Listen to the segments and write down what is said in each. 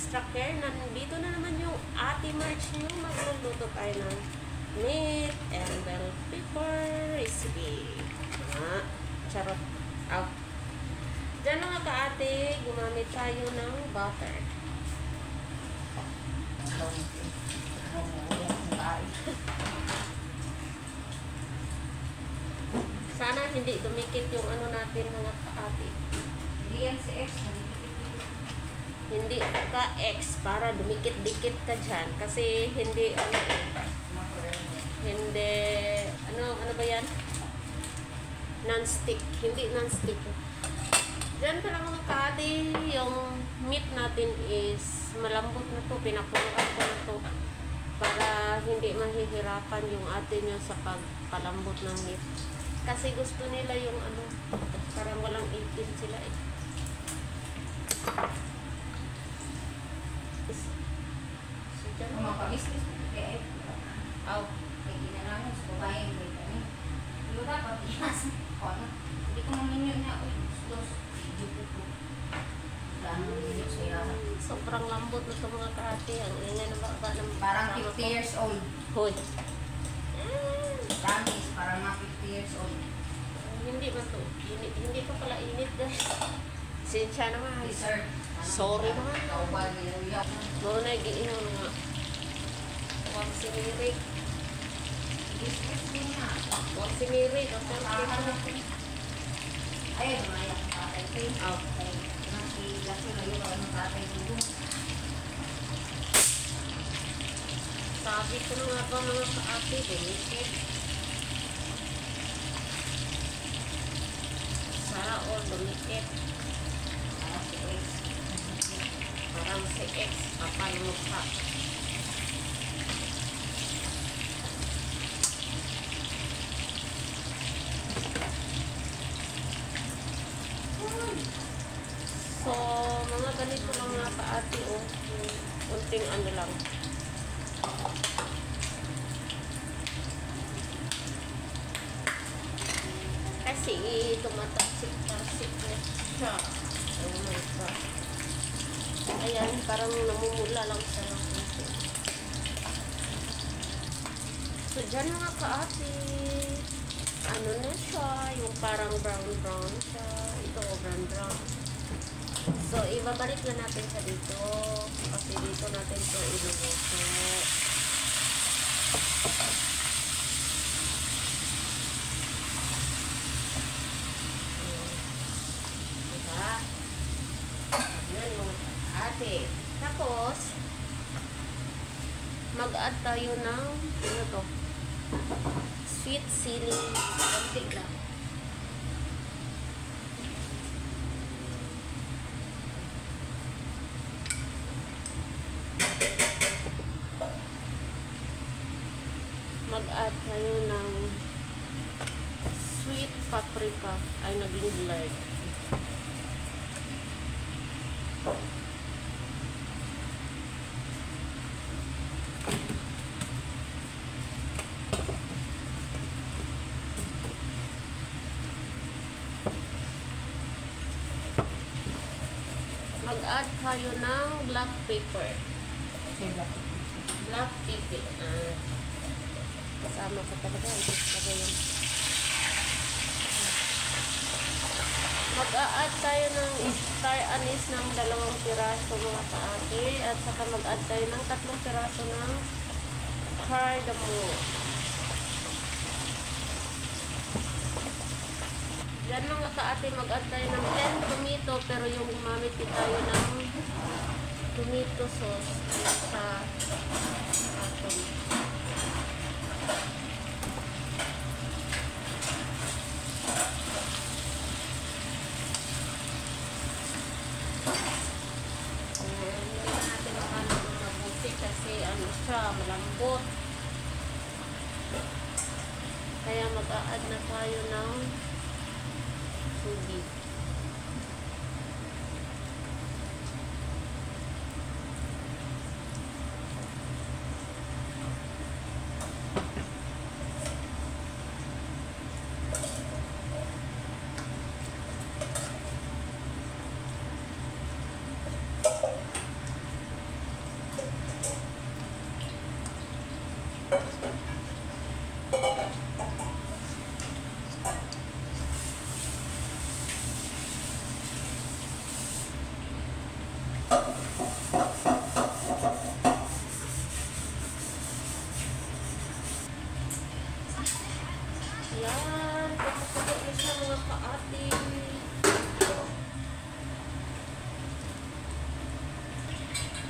extra care. Nandito na naman yung Ate March nyo. Magluluto tayo ng meat and bell pepper recipe. Charot. Out. Diyan mga ka-ate, gumamit tayo ng butter. Sana hindi dumikit yung ano natin mga ka-ate. Hindi yan si X. Hindi ka X para dumikit-dikit ka dyan. Kasi hindi, hindi, ano ba yan? Non-stick. Hindi non-stick. Dyan pala mga ka-ate, yung meat natin is malambot na to. Pinakuloan ko na to. Para hindi mahihirapan yung ate nyo sa pagpalambot ng meat. Kasi gusto nila yung parang walang ipin sila eh. So, dyan Mga pamislis mo. Kaya Aw. kaya ginanamon sa babae. Yung dapat inas. Hindi ko maminyo na. Dos. Sobrang lambot na ito mga ka-ate. Ang ingay na baba ng Parang 50 years old. Hoy. Promise, parang mga 50 years old. Hindi ba ito? Hindi pa pala init guys. Sinsya naman. Dessert. Sorry naman. Kaubal, niluyaw. Muna nag-iinom nga. Huwag si Miri. Business din nga. Huwag si Miri. Dr. Kim. Ayun, mga yung tatay ko. Aw. Laki na yung mga tatay ko. Sabi ko na nga ba mga ka-ate. Delicate. Sana all dumikit. Parang si X. Kapal mukha. So, mga ganito lang nga ka-ate oh. Unting ano lang. Kasi tumatasik-tasik na siya. Oh my God. Ayan, parang namumula lang siya ng puso. So, dyan mga ka-ate. Ano na siya, yung parang brown-brown siya. Ito, brown-brown. So, ibabalik na natin siya dito. Kasi dito natin ito iluluto. Diba? Yun yung ate. Tapos, mag-add tayo ng, ano to? Sweet chili. Konti lang. Mag-add tayo ng sweet paprika. Ay, naging blurred. Mag-add tayo ng black pepper. Black pepper. Kasama ko talaga. Mag-a-add tayo ng star anise ng 2 piraso mga ka-ate. At saka mag-add tayo ng 3 piraso ng cardamom. Yan mga ka-ate, mag-add tayo ng 10 tomato. Pero yung gumamit tayo ng tomato sauce sa atin. Kasi ano siya, malambot. Kaya mag-a-add na tayo ng tubig.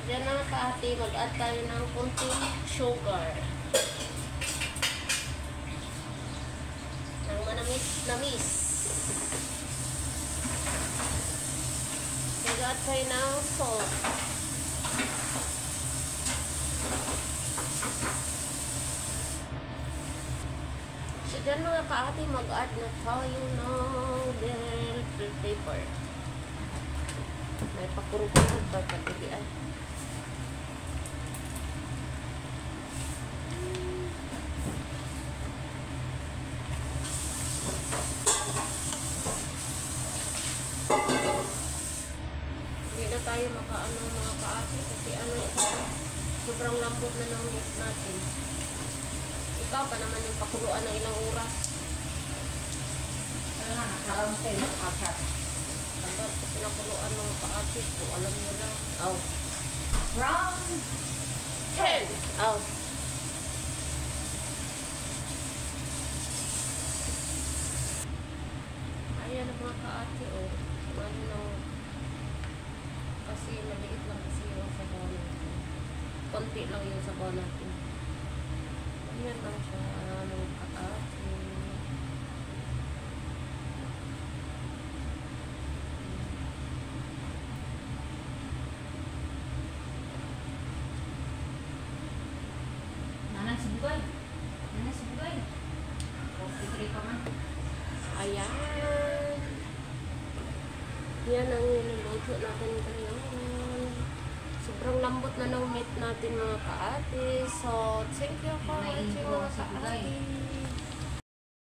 Diyan na kaati, mag-add tayo ng kunting sugar. Nang manamis-namis. Mag-add tayo ng salt. So diyan mga kaati, mag-add na tayo ng bell pepper. May pakurog-kurog pa pagbibian. Hindi na tayo makaano mga kaati kasi ano ito, sobrang lambot na ng meat natin. Ikaw pa naman yung pakuluan ng ilang oras. Ano nga, nakaroon tayo ng apat. Dapat pinakuluan ng kaati ko, alam nyo lang. Aw. Round 10. Aw. Ayan ang mga kaati, oh. Ano, kasi maliit lang kasi yung sabaw natin. Konti lang yung sabaw natin. Ayan lang siya, mga kaati. Nanang si Bugay. Nanang si Bugay. O, tigre pa man. Ayan. Yan ang niluluto natin ngayon. Sobrang lambot na ng meat natin mga kaati. So, thank you for May watching intro mga si Bugay. kaati.